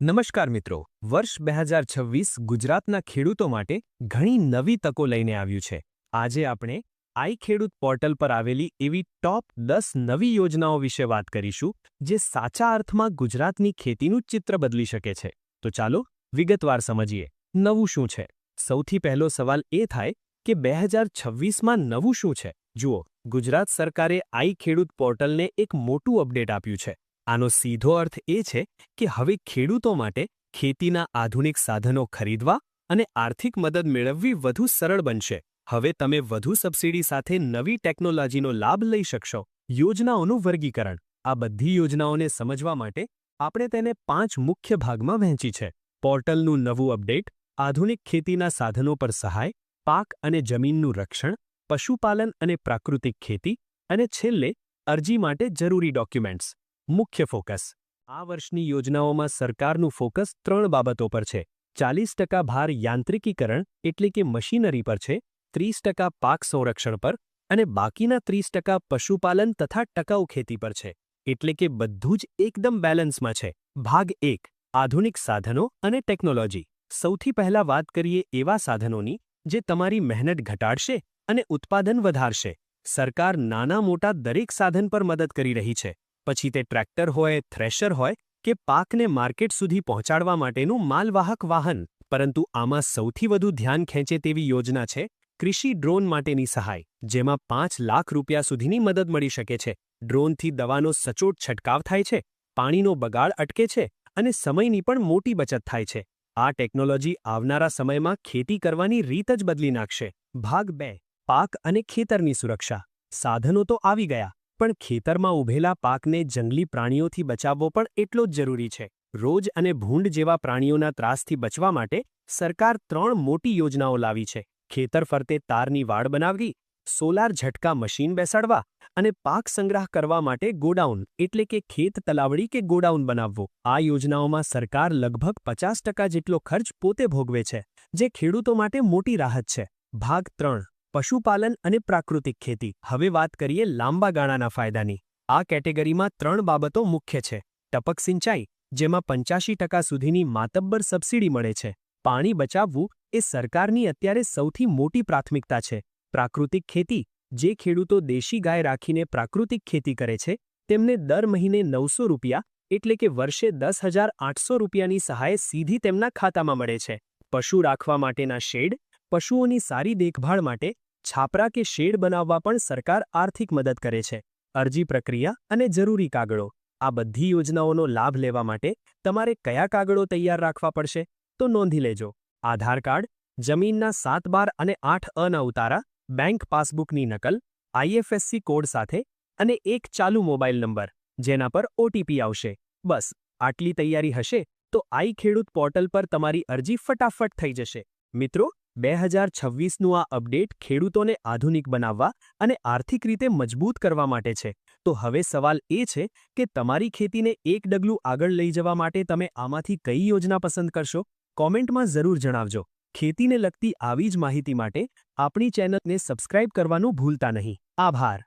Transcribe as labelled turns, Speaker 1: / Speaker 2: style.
Speaker 1: નમસ્કાર મિત્રો, વર્ષ 2026 ગુજરાતના ખેડૂતો માટે ઘણી નવી તકો લઈને આવ્યું છે। આજે આપણે આઈ ખેડૂત પોર્ટલ પર આવેલી એવી ટોપ 10 નવી યોજનાઓ વિશે વાત કરીશું જે સાચા અર્થમાં ગુજરાતની ખેતીનું ચિત્ર બદલી શકે છે। તો ચાલો વિગતવાર સમજીએ નવું શું છે। સૌથી પહેલો સવાલ એ થાય કે 2026માં નવું શું છે। જુઓ, ગુજરાત સરકારે આઈ ખેડૂત પોર્ટલને એક મોટું અપડેટ આપ્યું છે। આનો સીધો અર્થ એ છે કે હવે ખેડૂતો માટે ખેતીના આધુનિક સાધનો ખરીદવા અને આર્થિક મદદ મેળવવી વધુ સરળ બનશે। હવે તમે વધુ સબસિડી સાથે નવી ટેકનોલોજીનો લાભ લઈ શકશો। યોજનાઓનું વર્ગીકરણ। આ બધી યોજનાઓને સમજવા માટે આપણે તેને 5 મુખ્ય ભાગમાં વહેંચી છે। પોર્ટલનું નવું અપડેટ, આધુનિક ખેતીના સાધનો પર સહાય, પાક અને જમીનનું રક્ષણ, પશુપાલન અને પ્રાકૃતિક ખેતી, અને છેલ્લે અરજી માટે જરૂરી ડોક્યુમેન્ટ્સ। મુખ્ય ફોકસ। આ વર્ષની યોજનાઓમાં સરકારનું ફોકસ 3 બાબતો પર છે। 40% ભાર યાંત્રિકીકરણ એટલે કે મશીનરી પર છે, 30% પાક સંરક્ષણ પર અને બાકીના 30% પશુપાલન તથા ટકાઉ ખેતી પર છે। એટલે કે બધું જ એકદમ બેલેન્સમાં છે। ભાગ 1, આધુનિક સાધનો અને ટેકનોલોજી। સૌથી પહેલા વાત કરીએ એવા સાધનોની જે તમારી મહેનત ઘટાડશે અને ઉત્પાદન વધારશે। સરકાર નાના મોટા દરેક સાધન પર મદદ કરી રહી છે। પછી તે ટ્રેક્ટર હોય, થ્રેશર હોય કે પાકને માર્કેટ સુધી પહોંચાડવા માટેનું માલવાહક વાહન। પરંતુ આમાં સૌથી વધુ ધ્યાન ખેંચે તેવી યોજના છે કૃષિ ડ્રોન માટેની સહાય, જેમાં 5 લાખ રૂપિયા સુધીની મદદ મળી શકે છે। ડ્રોનથી દવાનો સચોટ છંટકાવ થાય છે, પાણીનો બગાડ અટકે છે અને સમયની પણ મોટી બચત થાય છે। આ ટેકનોલોજી આવનારા સમયમાં ખેતી કરવાની રીત જ બદલી નાખશે। ભાગ 2, પાક અને ખેતરની સુરક્ષા। સાધનો તો આવી ગયા, પણ ખેતરમાં ઉભેલા પાકને જંગલી પ્રાણીઓથી બચાવવો પણ એટલો જ જરૂરી છે। રોજ અને ભૂંડ જેવા પ્રાણીઓના ત્રાસથી બચવા માટે સરકાર 3 મોટી યોજનાઓ લાવી છે। ખેતર ફરતે તારની વાડ બનાવવી, સોલાર ઝટકા મશીન બેસાડવા અને પાક સંગ્રહ કરવા માટે ગોડાઉન એટલે કે ખેત તલાવડી કે ગોડાઉન બનાવવો। આ યોજનાઓમાં સરકાર લગભગ 50% જેટલો ખર્ચ પોતે ભોગવે છે, જે ખેડૂતો માટે મોટી રાહત છે। ભાગ 3, પશુપાલન અને પ્રાકૃતિક ખેતી। હવે વાત કરીએ લાંબા ગાળાના ફાયદાની। આ કેટેગરીમાં 3 બાબતો મુખ્ય છે। ટપક સિંચાઈ, જેમાં 85% સુધીની માતબ્બર સબસિડી મળે છે। પાણી બચાવવું એ સરકારની અત્યારે સૌથી મોટી પ્રાથમિકતા છે। પ્રાકૃતિક ખેતી, જે ખેડૂતો દેશી ગાય રાખીને પ્રાકૃતિક ખેતી કરે છે તેમને દર મહિને 900 રૂપિયા એટલે કે વર્ષે 10,800 રૂપિયાની સહાય સીધી તેમના ખાતામાં મળે છે। પશુ રાખવા માટેના શેડ, પશુઓની સારી દેખભાળ માટે છાપરા કે શેડ બનાવવા પણ સરકાર આર્થિક મદદ કરે છે। અરજી પ્રક્રિયા અને જરૂરી કાગળો। આ બધી યોજનાઓનો લાભ લેવા માટે તમારે કયા કાગળો તૈયાર રાખવા પડશે તો નોંધી લેજો। આધાર કાર્ડ, જમીનના 7 બાર અને 8 અના ઉતારા, બેંક પાસબુકની નકલ, IFSC કોડ સાથે અને એક ચાલુ મોબાઈલ નંબર જેના પર OTP આવશે। બસ આટલી તૈયારી હશે તો આઈ ખેડૂત પોર્ટલ પર તમારી અરજી ફટાફટ થઈ જશે। મિત્રો, 2026નું આ અપડેટ ખેડૂતોને આધુનિક બનાવવા અને આર્થિક રીતે મજબૂત કરવા માટે છે। તો હવે સવાલ એ છે કે તમારી ખેતીને એક ડગલું આગળ લઈ જવા માટે તમે આમાંથી કઈ યોજના પસંદ કરશો? કોમેન્ટમાં જરૂર જણાવજો। ખેતીને લગતી આવી જ માહિતી માટે આપણી ચેનલને સબસ્ક્રાઇબ કરવાનું ભૂલતા નહીં। આભાર।